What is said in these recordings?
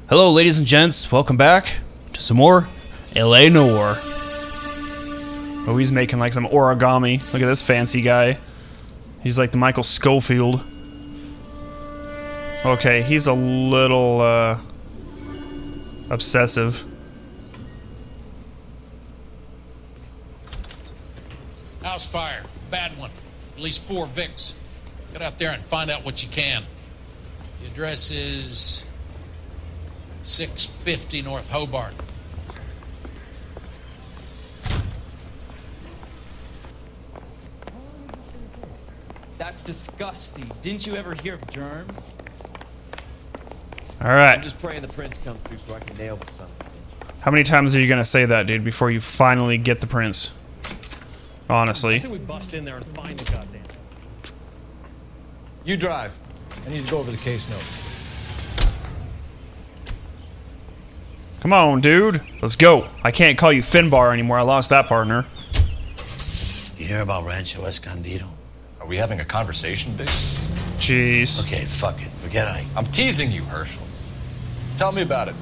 Hello, ladies and gents. Welcome back to some more Noire. Oh, he's making like some origami. Look at this fancy guy. He's like the Michael Scofield. Okay, he's a little obsessive. House fire. Bad one. At least 4 Vicks. Get out there and find out what you can. The address is 650 North Hobart. That's disgusting. Didn't you ever hear of germs? Alright. I'm just praying the prince comes through so I can nail the son. How many times are you gonna say that, dude, before you finally get the prince? Honestly. I think we bust in there and find the goddamn. You drive. I need to go over the case notes. Come on, dude. Let's go. I can't call you Finbar anymore. I lost that partner. You hear about Rancho Escondido? Are we having a conversation, Big? Jeez. Okay, fuck it. Forget I'm teasing you, Herschel. Tell me about it.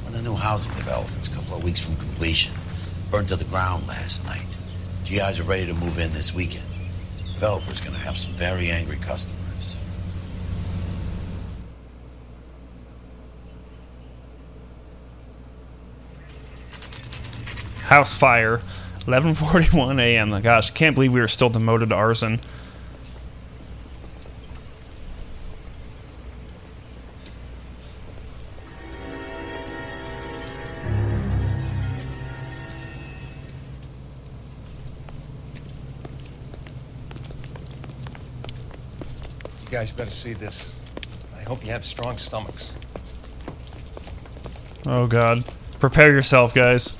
One of the new housing developments, a couple of weeks from completion. Burned to the ground last night. GIs are ready to move in this weekend. Developer's gonna have some very angry customers. House fire. 11:41 a.m. Gosh, I can't believe we were still demoted to arson. You guys better see this. I hope you have strong stomachs. Oh god. Prepare yourself, guys.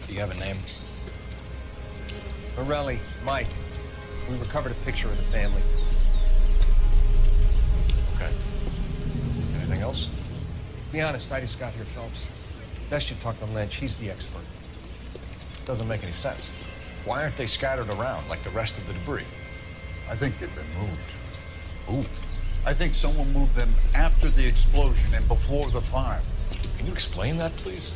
Do you have a name? Morelli, Mike. We recovered a picture of the family. Okay. Anything else? To be honest, I just got here, Phelps. Best you talk to Lynch. He's the expert. Doesn't make any sense. Why aren't they scattered around like the rest of the debris? I think they've been moved. Ooh. I think someone moved them after the explosion and before the fire. Can you explain that, please?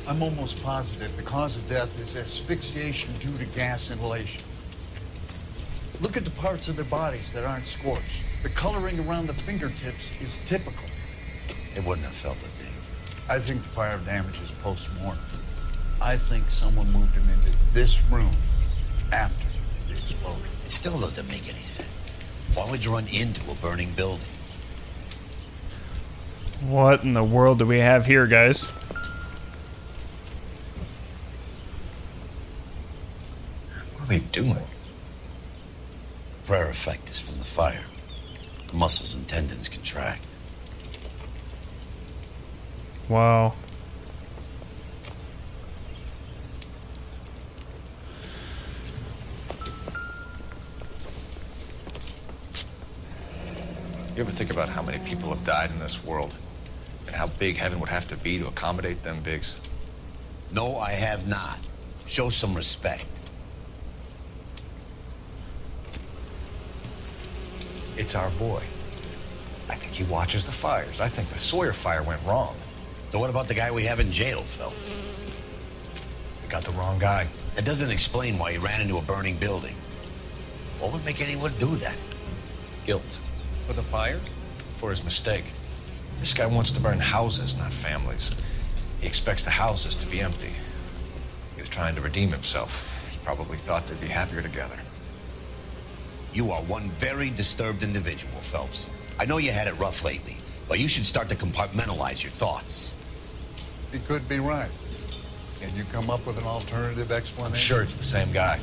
I'm almost positive the cause of death is asphyxiation due to gas inhalation. Look at the parts of their bodies that aren't scorched. The coloring around the fingertips is typical. They wouldn't have felt a thing. I think the fire damage is post-mortem. I think someone moved them into this room after the explosion. It still doesn't make any sense. Why would you run into a burning building? What in the world do we have here, guys? What are they doing? The prayer effect is from the fire. The muscles and tendons contract. Wow. You ever think about how many people have died in this world? And how big heaven would have to be to accommodate them bigs? No, I have not. Show some respect. It's our boy. I think he watches the fires. I think the Sawyer fire went wrong. So what about the guy we have in jail, Phelps? We got the wrong guy. That doesn't explain why he ran into a burning building. What would make anyone do that? Guilt. For the fire? For his mistake. This guy wants to burn houses, not families. He expects the houses to be empty. He was trying to redeem himself. He probably thought they'd be happier together. You are one very disturbed individual, Phelps. I know you had it rough lately, but you should start to compartmentalize your thoughts. He could be right. Can you come up with an alternative explanation? I'm sure it's the same guy.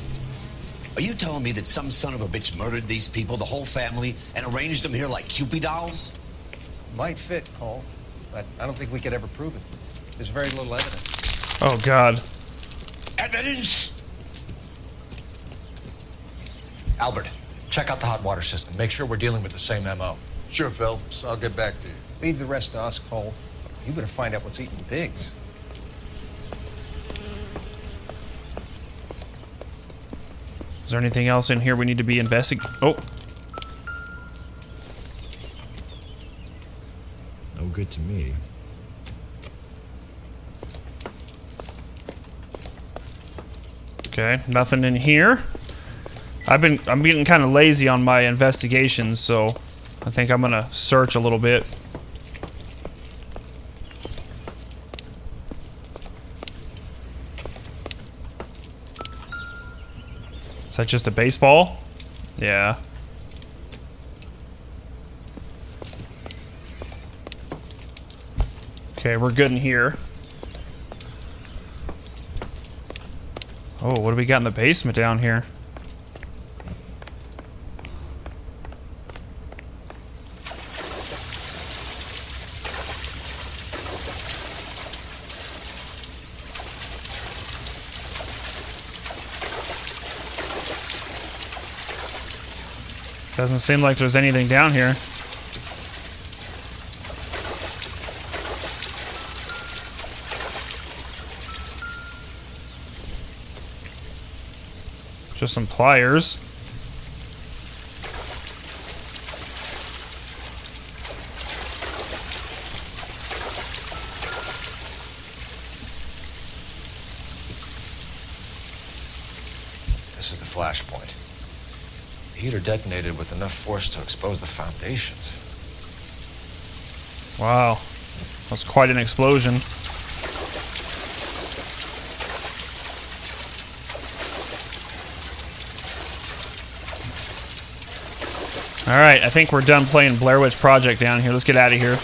Are you telling me that some son of a bitch murdered these people, the whole family, and arranged them here like Cupid dolls? Might fit, Cole, but I don't think we could ever prove it. There's very little evidence. Oh god. Evidence? Albert, check out the hot water system. Make sure we're dealing with the same MO. Sure, Phelps. I'll get back to you. Leave the rest to us, Cole. You better find out what's eating pigs. Is there anything else in here we need to be investigating? Oh. good to me. Okay, nothing in here. I'm getting kind of lazy on my investigations, so I think I'm gonna search a little bit. Is that just a baseball? Yeah. Okay, we're good in here. Oh, what do we got in the basement down here? Doesn't seem like there's anything down here. Just some pliers. This is the flash point. The heater detonated with enough force to expose the foundations. Wow. That's quite an explosion. Alright, I think we're done playing Blair Witch Project down here. Let's get out of here.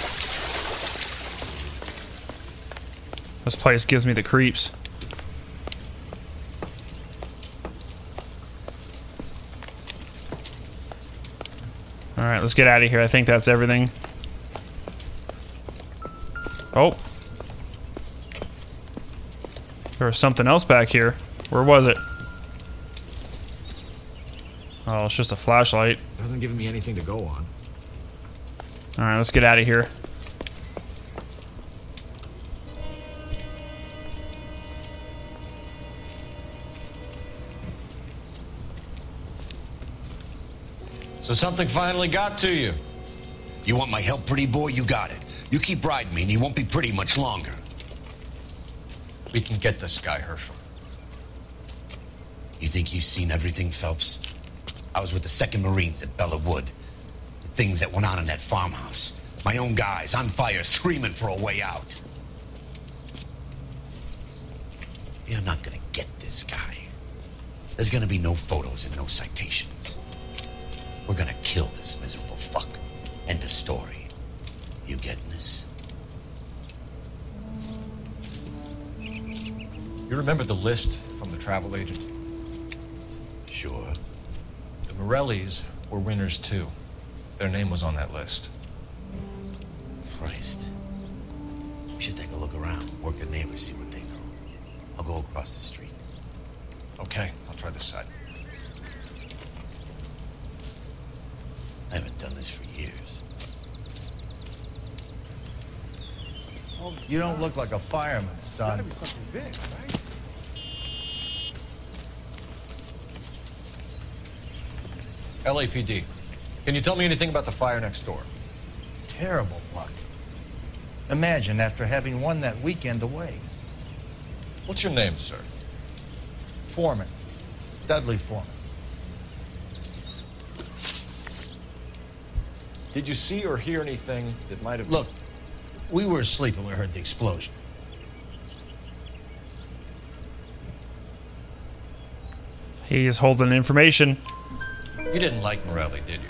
This place gives me the creeps. Alright, let's get out of here. I think that's everything. Oh. There was something else back here. Where was it? Oh, it's just a flashlight. Doesn't give me anything to go on. Alright, let's get out of here. So something finally got to you. You want my help, pretty boy? You got it. You keep riding me and you won't be pretty much longer. We can get this guy, Herschel. You think you've seen everything, Phelps? I was with the 2nd Marines at Bella Wood. The things that went on in that farmhouse. My own guys on fire, screaming for a way out. You're not gonna get this guy. There's gonna be no photos and no citations. We're gonna kill this miserable fuck. End of story. You getting this? You remember the list from the travel agent? Sure. The Morellis were winners too. Their name was on that list. Christ. We should take a look around, work the neighbors, see what they know. I'll go across the street. Okay, I'll try this side. I haven't done this for years. You don't look like a fireman, son. Gotta be something big, right? LAPD. Can you tell me anything about the fire next door? Terrible luck. Imagine after having won that weekend away. What's your name, sir? Foreman. Dudley Foreman. Did you see or hear anything that might have... Look, we were asleep when we heard the explosion. He's holding information. You didn't like Morelli, did you?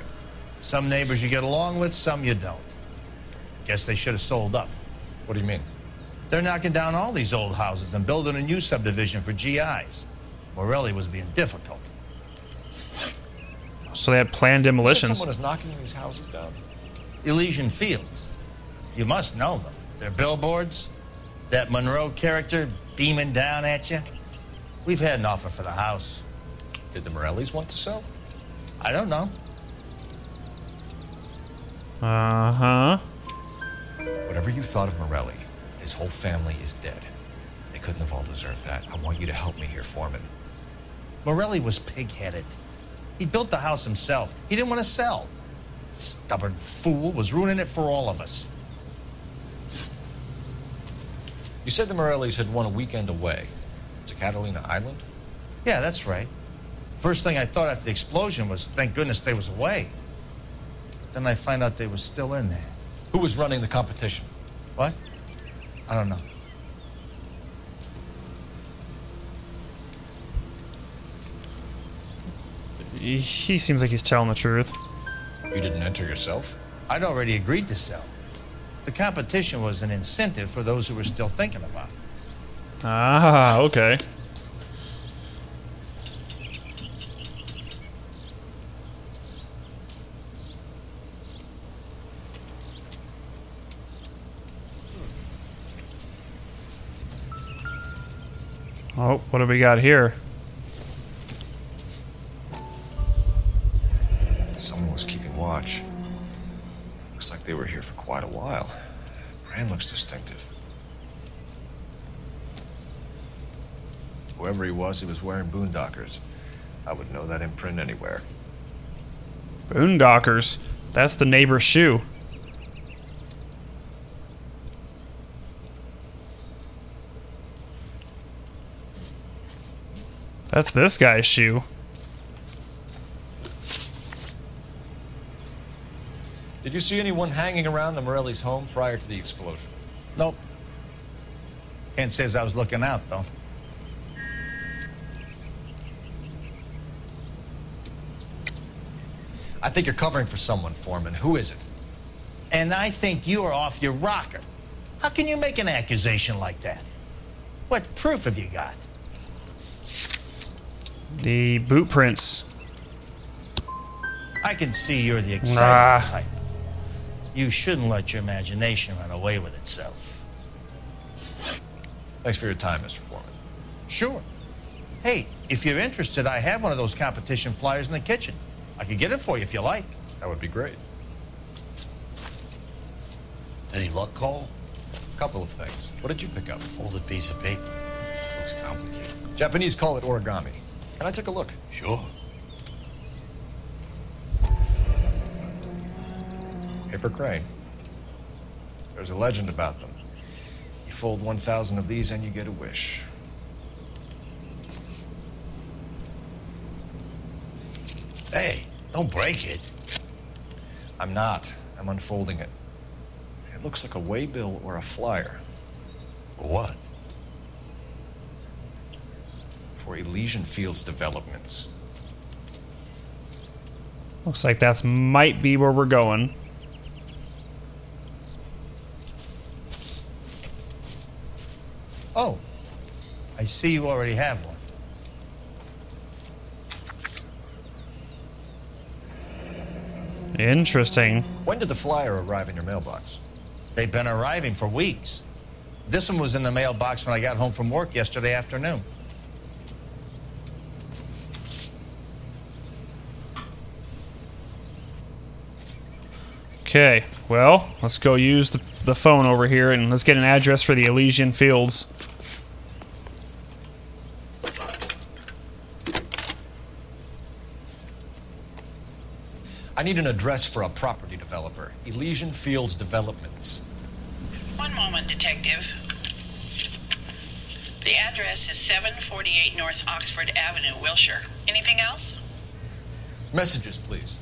Some neighbors you get along with, some you don't. Guess they should have sold up. What do you mean? They're knocking down all these old houses and building a new subdivision for GIs. Morelli was being difficult. So they had planned demolitions. Someone is knocking these houses down. Elysian Fields. You must know them. Their billboards, that Munroe character beaming down at you. We've had an offer for the house. Did the Morellis want to sell? I don't know. Uh-huh. Whatever you thought of Morelli, his whole family is dead. They couldn't have all deserved that. I want you to help me here, Foreman. Morelli was pig-headed. He built the house himself. He didn't want to sell. Stubborn fool was ruining it for all of us. You said the Morellis had won a weekend away. To Catalina Island? Yeah, that's right. First thing I thought after the explosion was, thank goodness they was away. Then I find out they was still in there. Who was running the competition? What? I don't know. He seems like he's telling the truth. You didn't enter yourself? I'd already agreed to sell. The competition was an incentive for those who were still thinking about it. Ah, okay. Oh, what do we got here? Someone was keeping watch. Looks like they were here for quite a while. Brand looks distinctive. Whoever he was wearing boondockers. I would know that imprint anywhere. Boondockers. That's the neighbor's shoe. That's this guy's shoe. Did you see anyone hanging around the Morellis' home prior to the explosion? Nope. Can't say as I was looking out, though. I think you're covering for someone, Foreman. Who is it? And I think you are off your rocker. How can you make an accusation like that? What proof have you got? The boot prints. I can see you're the excited type. You shouldn't let your imagination run away with itself. Thanks for your time, Mr. Foreman. Sure. Hey, if you're interested, I have one of those competition flyers in the kitchen. I could get it for you if you like. That would be great. Any luck, Cole? Couple of things. What did you pick up? Folded piece of paper. Looks complicated. Japanese call it origami. Can I take a look? Sure. Paper crane. There's a legend about them. You fold 1,000 of these and you get a wish. Hey, don't break it. I'm not. I'm unfolding it. It looks like a waybill or a flyer. For what? For Elysian Fields developments. Looks like that's might be where we're going. Oh, I see you already have one. Interesting. When did the flyer arrive in your mailbox? They've been arriving for weeks. This one was in the mailbox when I got home from work yesterday afternoon. Okay, well, let's go use the phone over here and let's get an address for the Elysian Fields. I need an address for a property developer. Elysian Fields Developments. One moment, Detective. The address is 748 North Oxford Avenue, Wilshire. Anything else? Messages, please.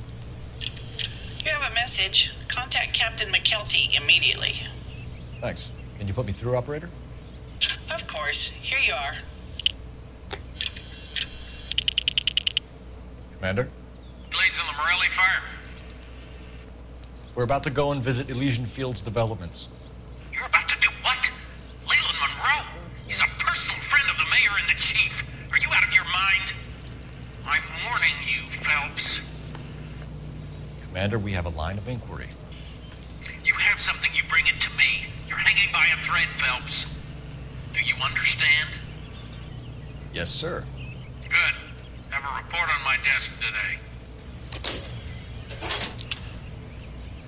You have a message. Contact Captain McKelty immediately. Thanks. Can you put me through, operator? Of course. Here you are. Commander? Blades on the Morelli fire. We're about to go and visit Elysian Fields Developments. You're about to do what? Leland Munroe? He's a personal friend of the mayor and the chief. Are you out of your mind? I'm warning you, Phelps. Commander, we have a line of inquiry. You have something, you bring it to me. You're hanging by a thread, Phelps. Do you understand? Yes, sir. Good. Have a report on my desk today.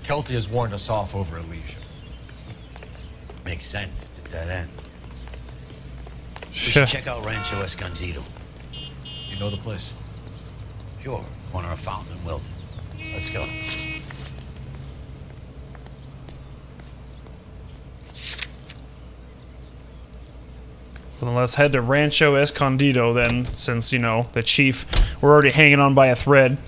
Kelty has warned us off over Elysian. Makes sense. It's a dead end. We should check out Rancho Escondido. You know the place? Sure. Corner of Fountain and Wilton. Let's go. Well, then let's head to Rancho Escondido then, since, you know, the chief, we're already hanging on by a thread.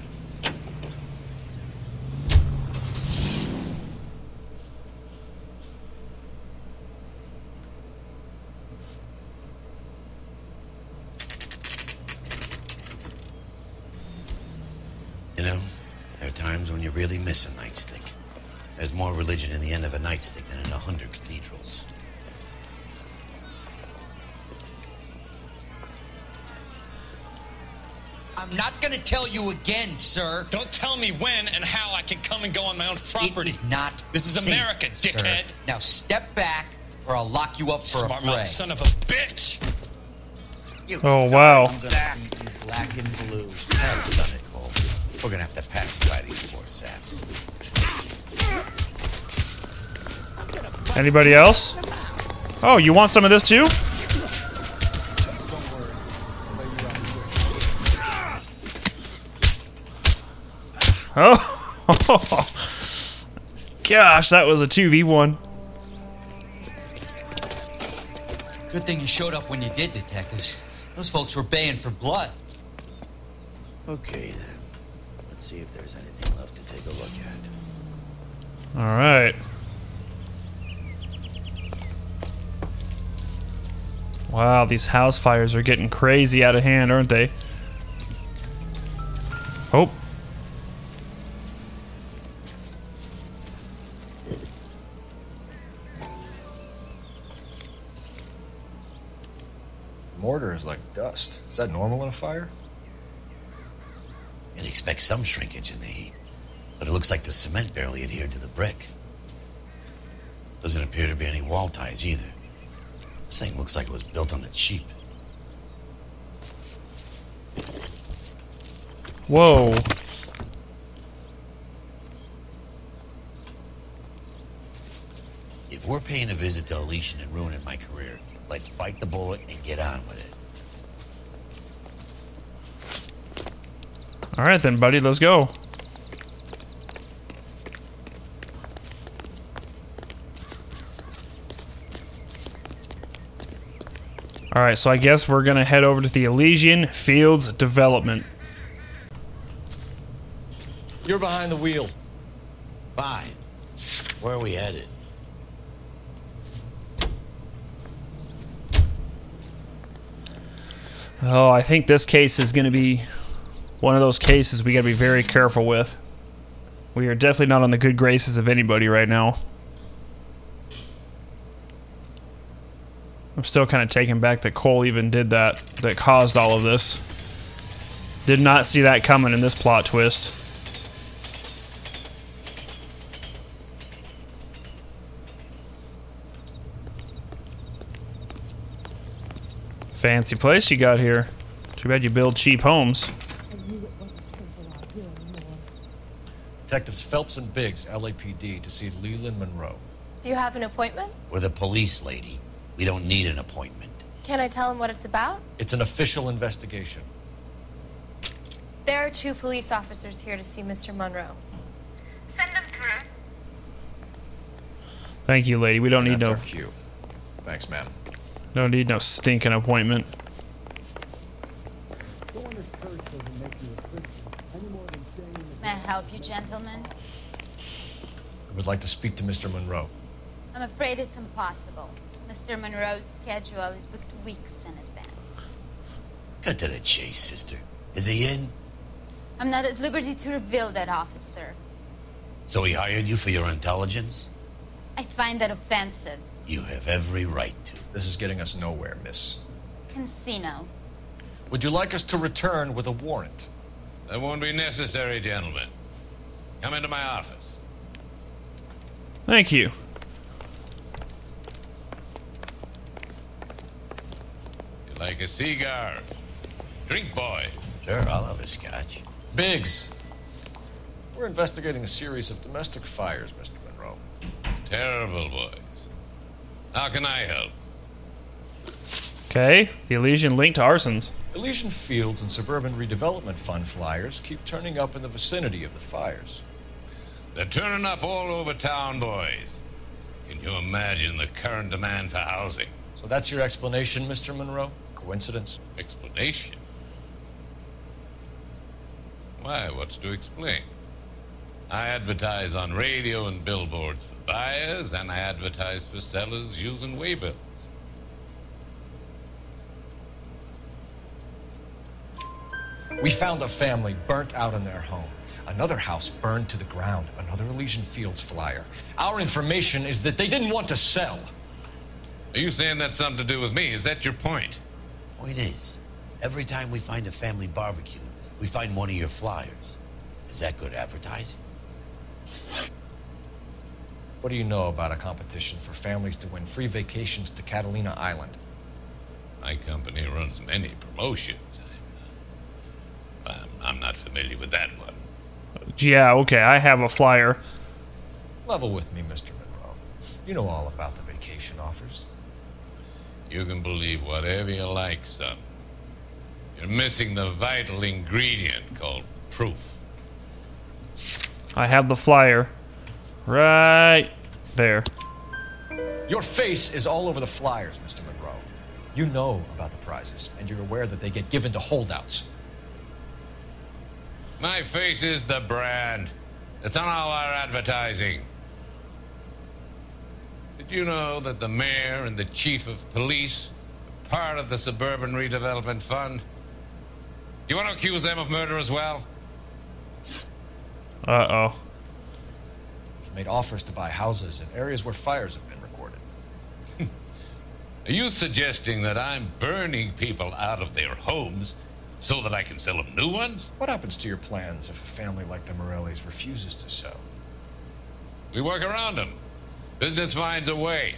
You know, there are times when you really miss a nightstick. There's more religion in the end of a nightstick than in 100 cathedrals. I'm not gonna tell you again, sir. Don't tell me when and how I can come and go on my own property. It is not This is safe, America, dickhead. Sir. Now step back, or I'll lock you up for Smart a mouth fray. son of a bitch. Oh, wow. I'm gonna beat you black and blue. That's done it, Cole. We're gonna have to pass you by these poor saps. Anybody else? Oh, you want some of this too? Oh, gosh, that was a 2v1. Good thing you showed up when you did, detectives. Those folks were baying for blood. Okay, then. Let's see if there's anything left to take a look at. All right. Wow, these house fires are getting crazy out of hand, aren't they? Oh. Mortar is like dust. Is that normal in a fire? You'd expect some shrinkage in the heat, but it looks like the cement barely adhered to the brick. Doesn't appear to be any wall ties either. This thing looks like it was built on the cheap. Whoa. If we're paying a visit to Elysian and ruining my career, let's bite the bullet and get on with it. All right then, buddy, let's go. All right, so I guess we're gonna head over to the Elysian Fields Development. You're behind the wheel. Fine. Where are we headed? Oh, I think this case is gonna be one of those cases we gotta be very careful with. We are definitely not on the good graces of anybody right now. I'm still kind of taken back that Cole even did that caused all of this. Did not see that coming in this plot twist. Fancy place you got here. Too bad you build cheap homes. Detectives Phelps and Biggs, LAPD, to see Leland Munroe. Do you have an appointment? We're the police, lady. We don't need an appointment. Can I tell him what it's about? It's an official investigation. There are 2 police officers here to see Mr. Munroe. Send them through. Thank you, lady. We don't need That's no. our cue. Thanks, ma'am. Don't need no stinking appointment. May I help you, gentlemen? I would like to speak to Mr. Munroe. I'm afraid it's impossible. Mr. Munroe's schedule is booked weeks in advance. Cut to the chase, sister. Is he in? I'm not at liberty to reveal that, officer. So he hired you for your intelligence? I find that offensive. You have every right to. This is getting us nowhere, miss. Casino. Would you like us to return with a warrant? That won't be necessary, gentlemen. Come into my office. Thank you. You like a cigar? Drink, boys. Sure, I'll have a scotch. Biggs. We're investigating a series of domestic fires, Mr. Munroe. Terrible, boys. How can I help? Okay, the Elysian linked to arsons. Elysian Fields and Suburban Redevelopment Fund flyers keep turning up in the vicinity of the fires. They're turning up all over town, boys. Can you imagine the current demand for housing? So that's your explanation, Mr. Munroe? Coincidence? Explanation? Why, what's to explain? I advertise on radio and billboards for buyers, and I advertise for sellers using waybills. We found a family burnt out in their home. Another house burned to the ground. Another Elysian Fields flyer. Our information is that they didn't want to sell. Are you saying that's something to do with me? Is that your point? Point is, every time we find a family barbecue, we find one of your flyers. Is that good advertising? What do you know about a competition for families to win free vacations to Catalina Island? My company runs many promotions. I'm not familiar with that one. Yeah, okay, I have a flyer. Level with me, Mr. Munroe. You know all about the vacation offers. You can believe whatever you like, son. You're missing the vital ingredient called proof. I have the flyer. Right there. Your face is all over the flyers, Mr. Munroe. You know about the prizes, and you're aware that they get given to holdouts. My face is the brand. It's on all our advertising. Did you know that the mayor and the chief of police are part of the Suburban Redevelopment Fund? You want to accuse them of murder as well? Uh-oh. We've made offers to buy houses in areas where fires have been recorded. Are you suggesting that I'm burning people out of their homes so that I can sell them new ones? What happens to your plans if a family like the Morellis refuses to sell? We work around them. Business finds a way.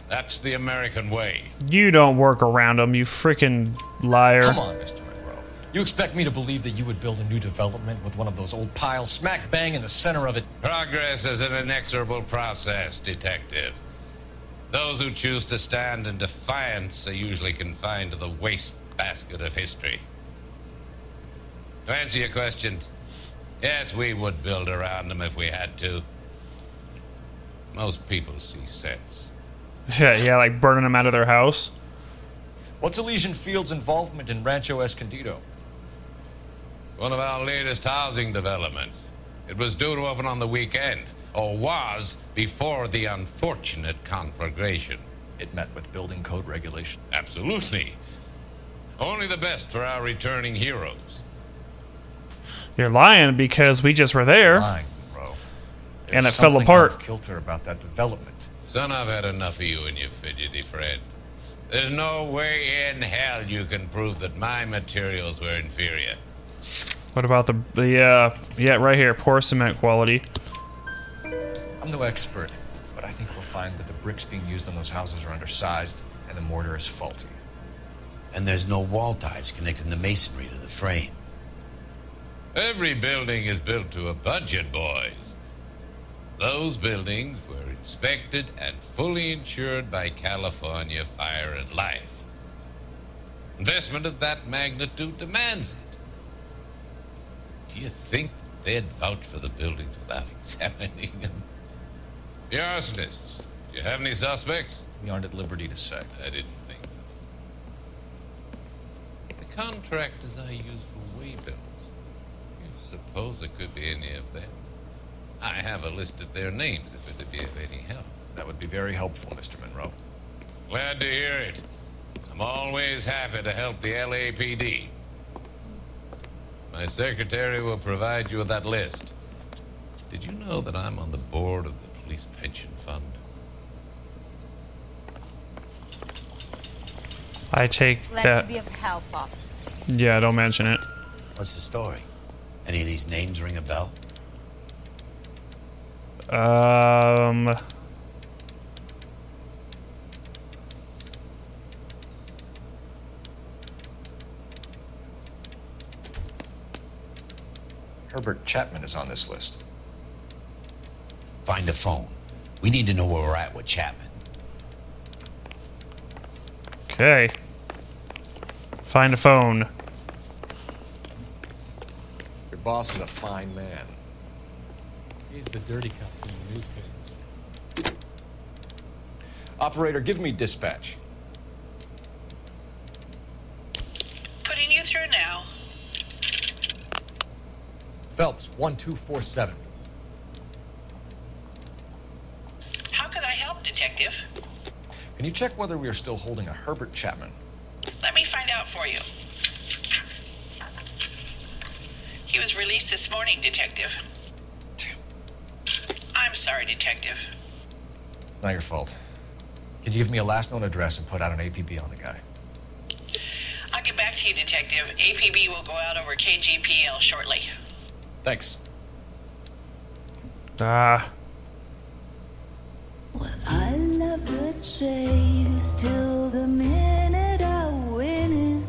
That's the American way. You don't work around them, you freaking liar. Come on, Mr. Munroe. You expect me to believe that you would build a new development with one of those old piles smack bang in the center of it? Progress is an inexorable process, detective. Those who choose to stand in defiance are usually confined to the wastebasket of history. To answer your question, yes, we would build around them if we had to. Most people see sense. Yeah, like burning them out of their house. What's Elysian Fields' involvement in Rancho Escondido? One of our latest housing developments. It was due to open on the weekend, or was before the unfortunate conflagration. It met with building code regulation. Absolutely. Only the best for our returning heroes. You're lying because we just were there. Lying, bro. And it fell apart. Out of kilter about that development. Son, I've had enough of you and your fidgety friend. There's no way in hell you can prove that my materials were inferior. What about the yeah, right here, poor cement quality. I'm no expert, but I think we'll find that the bricks being used on those houses are undersized and the mortar is faulty. And there's no wall ties connecting the masonry to the frame. Every building is built to a budget, boys. Those buildings were inspected and fully insured by California Fire and Life. Investment of that magnitude demands it. Do you think they'd vouch for the buildings without examining them? The arsonists, do you have any suspects? We aren't at liberty to say. I didn't think so. The contractors I use for waybills. You suppose it could be any of them? I have a list of their names if it'd be of any help. That would be very helpful, Mr. Munroe. Glad to hear it. I'm always happy to help the LAPD. My secretary will provide you with that list. Did you know that I'm on the board of the police pension fund? I take Glad that. to be of help, officers. Yeah, don't mention it. What's the story? Any of these names ring a bell? Herbert Chapman is on this list. Find the phone. We need to know where we're at with Chapman. Okay. Find a phone. Your boss is a fine man. He's the dirty cop from the newspaper. Operator, give me dispatch. Phelps, 1247. How could I help, Detective? Can you check whether we are still holding a Herbert Chapman? Let me find out for you. He was released this morning, Detective. I'm sorry, Detective. Not your fault. Can you give me a last known address and put out an APB on the guy? I'll get back to you, Detective. APB will go out over KGPL shortly. Thanks. Well, I love the chase till the minute I win it.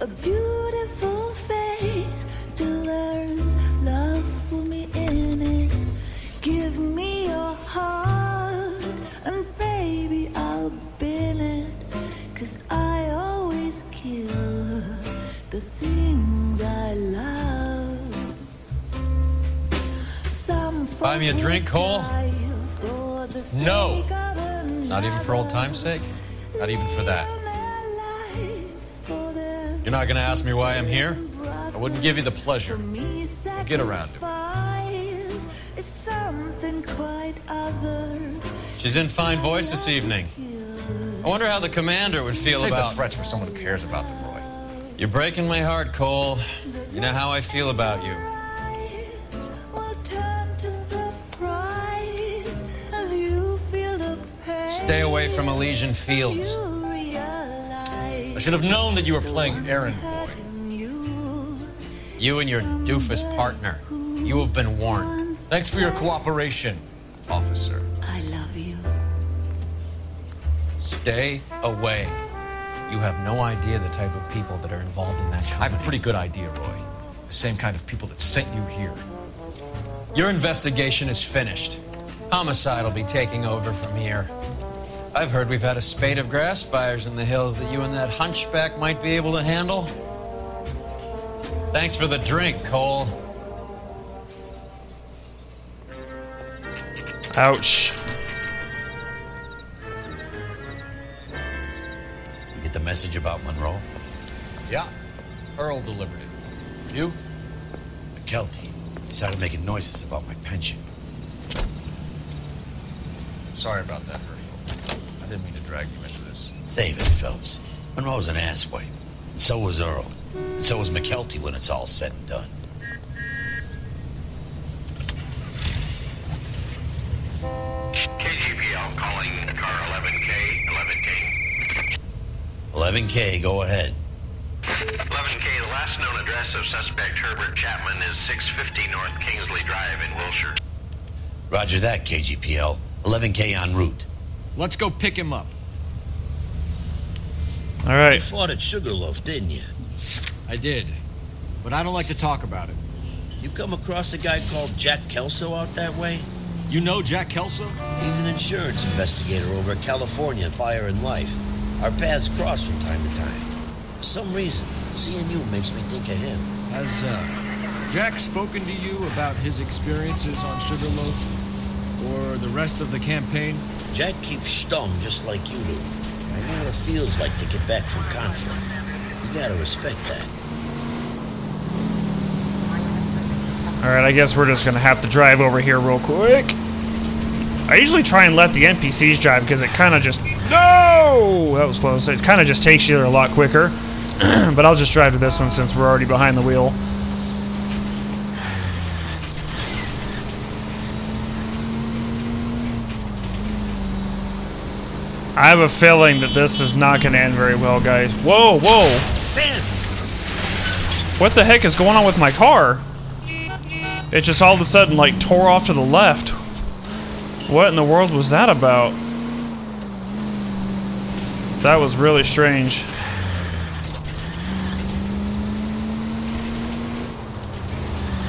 A beautiful face till there's love for me in it. Give me your heart and baby I'll bill it. 'Cause I always kill the things I love. Buy me a drink, Cole? No. Not even for old time's sake? Not even for that. You're not gonna ask me why I'm here? I wouldn't give you the pleasure. We'll get around to it. She's in fine voice this evening. I wonder how the commander would feel Save about... the threats for someone who cares about them, Roy. You're breaking my heart, Cole. You know how I feel about you. Stay away from Elysian Fields. I should have known that you were playing errand boy. You and your doofus partner. You have been warned. Thanks for your cooperation, officer. I love you. Stay away. You have no idea the type of people that are involved in that company. I have a pretty good idea, Roy. The same kind of people that sent you here. Your investigation is finished. Homicide will be taking over from here. I've heard we've had a spate of grass fires in the hills that you and that hunchback might be able to handle. Thanks for the drink, Cole. Ouch. You get the message about Munroe? Yeah. Earl delivered it. You? McKelty. He started making noises about my pension. Sorry about that, Herschel. I didn't mean to drag you into this. Save it, Phelps. Munroe's an asswipe. And so was Earl. And so was McKelty when it's all said and done. KGPL calling car 11K. 11K, go ahead. 11K, the last known address of suspect Herbert Chapman is 650 North Kingsley Drive in Wilshire. Roger that, KGPL. 11K en route. Let's go pick him up. All right. You fought at Sugarloaf, didn't you? I did, but I don't like to talk about it. You come across a guy called Jack Kelso out that way? You know Jack Kelso? He's an insurance investigator over at California Fire and Life. Our paths cross from time to time. For some reason, seeing you makes me think of him. Has Jack spoken to you about his experiences on Sugarloaf? Or the rest of the campaign? Jack keeps stum just like you do. I know what it feels like to get back from conflict. You gotta respect that. Alright, I guess we're just gonna have to drive over here real quick. I usually try and let the NPCs drive because it kind of just... No! That was close. It kind of just takes you there a lot quicker. But I'll just drive to this one since we're already behind the wheel. I have a feeling that this is not going to end very well, guys. Whoa, whoa! Damn. What the heck is going on with my car? It just all of a sudden, like, tore off to the left. What in the world was that about? That was really strange.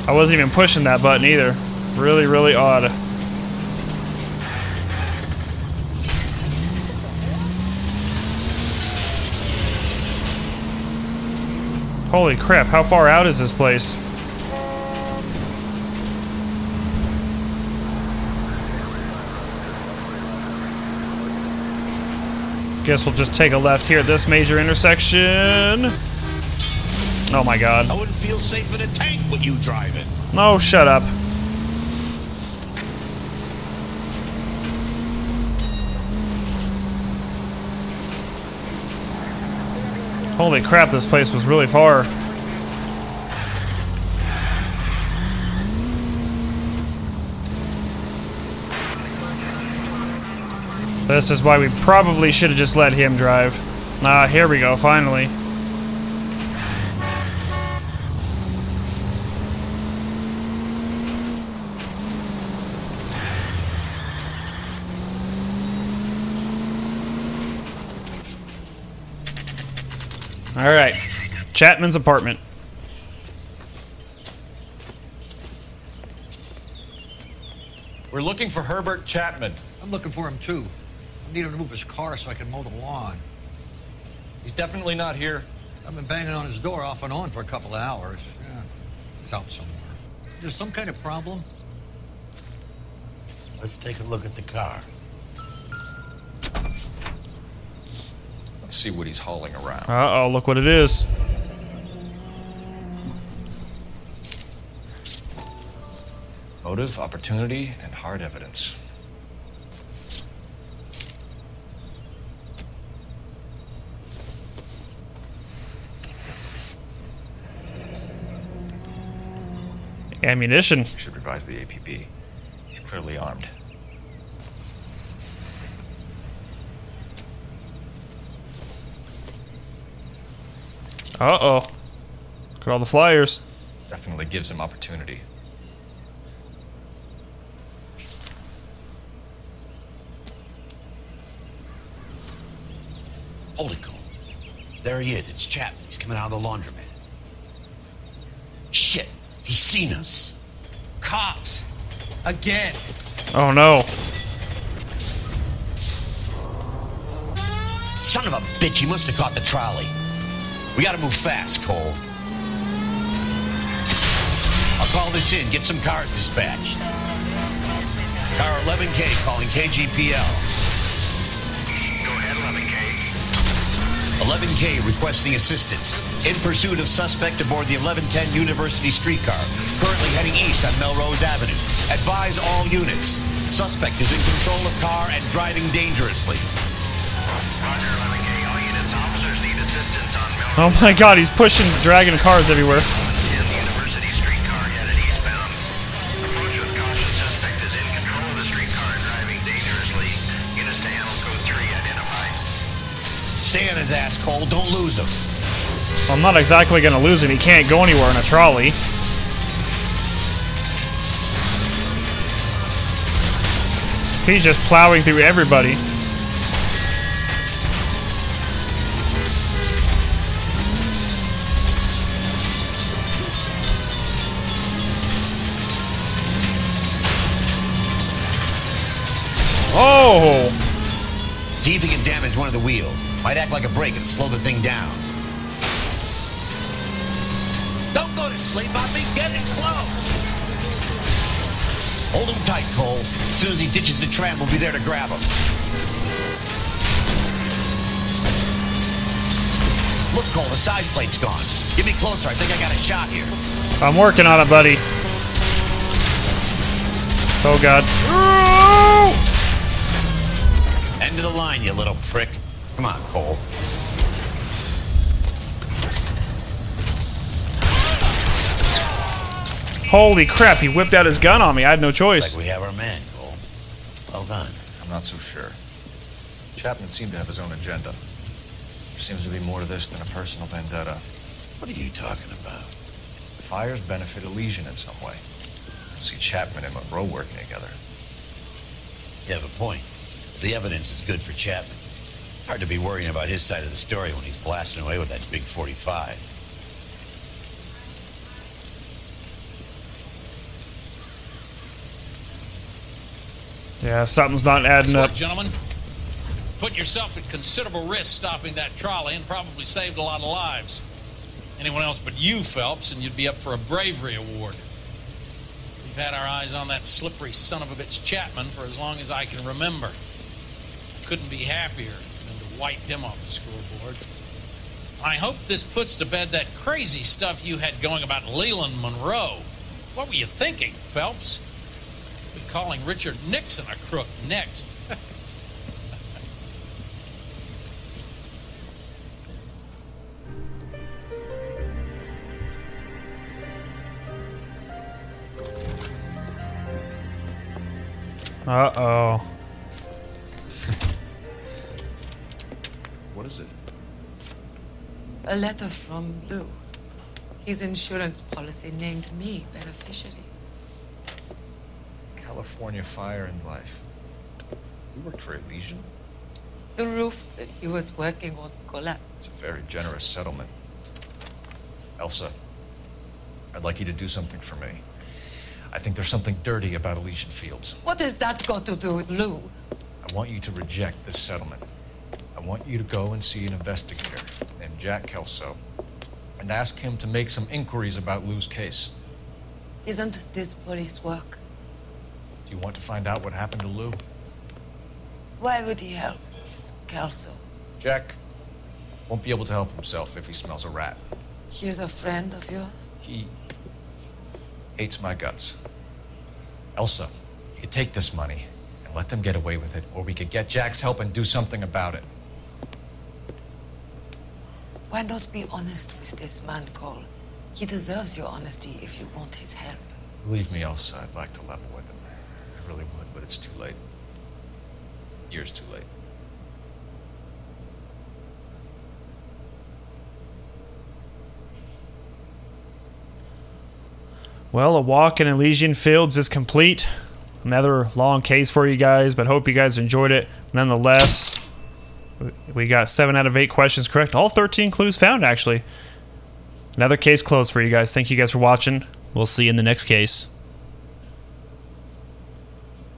I wasn't even pushing that button either. Really, really odd. Holy crap, how far out is this place? Guess we'll just take a left here at this major intersection. Oh my god. I wouldn't feel safe in a tank with you driving. No, shut up. Holy crap, this place was really far. This is why we probably should have just let him drive. Ah, here we go, finally. Alright, Chapman's apartment. We're looking for Herbert Chapman. I'm looking for him too. I need him to move his car so I can mow the lawn. He's definitely not here. I've been banging on his door off and on for a couple of hours. Yeah, he's out somewhere. There's some kind of problem? Let's take a look at the car. Let's see what he's hauling around. Uh-oh, look what it is. Motive, opportunity, and hard evidence. Ammunition. We should revise the APP. He's clearly armed. Uh-oh. Look at all the flyers. Definitely gives him opportunity. Hold it, Cole. There he is. It's Chapman. He's coming out of the laundromat. Shit. He's seen us. Cops. Again. Oh no. Son of a bitch. He must have caught the trolley. We gotta move fast, Cole. I'll call this in. Get some cars dispatched. Car 11K calling KGPL. 11K requesting assistance. In pursuit of suspect aboard the 1110 University streetcar, currently heading east on Melrose Avenue. Advise all units. Suspect is in control of car and driving dangerously. Roger, 11K. All units, officers need assistance on Melrose. Oh my god, he's pushing, dragging cars everywhere. University streetcar headed eastbound. Approach with caution. Suspect is in control of the streetcar and driving dangerously. Units to handle code 3 identified. Stay on his ass, Cole. Don't lose him. Well, I'm not exactly gonna lose him. He can't go anywhere in a trolley. He's just plowing through everybody. Oh! See if he can damage one of the wheels. Might act like a brake and slow the thing down. Don't go to sleep on me. Get it close. Hold him tight, Cole. As soon as he ditches the tram, we'll be there to grab him. Look, Cole, the side plate's gone. Get me closer. I think I got a shot here. I'm working on it, buddy. Oh, God. End of the line, you little prick. Come on, Cole. Holy crap, he whipped out his gun on me. I had no choice. Looks like we have our man, Cole. Well done. I'm not so sure. Chapman seemed to have his own agenda. There seems to be more to this than a personal vendetta. What are you talking about? The fires benefit Elysian in some way. I see Chapman and Munroe working together. You have a point. The evidence is good for Chapman. Hard to be worrying about his side of the story when he's blasting away with that big 45. Yeah, something's not adding up. Gentlemen, put yourself at considerable risk stopping that trolley and probably saved a lot of lives. Anyone else but you, Phelps, and you'd be up for a bravery award. We've had our eyes on that slippery son of a bitch Chapman for as long as I can remember. Couldn't be happier than to wipe him off the scoreboard. I hope this puts to bed that crazy stuff you had going about Leland Munroe. What were you thinking, Phelps? We'll be calling Richard Nixon a crook next. Uh-oh. What is it? A letter from Lou. His insurance policy named me beneficiary. California Fire and Life. You worked for Elysian? The roof that he was working on collapsed. It's a very generous settlement. Elsa, I'd like you to do something for me. I think there's something dirty about Elysian Fields. What has that got to do with Lou? I want you to reject this settlement. I want you to go and see an investigator named Jack Kelso and ask him to make some inquiries about Lou's case. Isn't this police work? Do you want to find out what happened to Lou? Why would he help Miss Kelso? Jack won't be able to help himself if he smells a rat. He's a friend of yours? He hates my guts. Elsa, you could take this money and let them get away with it, or we could get Jack's help and do something about it. Why not be honest with this man, Cole? He deserves your honesty if you want his help. Believe me, Elsa, I'd like to level with him. I really would, but it's too late. Years too late. Well, a walk in Elysian Fields is complete. Another long case for you guys, but hope you guys enjoyed it. Nonetheless, we got 7 out of 8 questions correct. All 13 clues found, actually. Another case closed for you guys. Thank you guys for watching. We'll see you in the next case.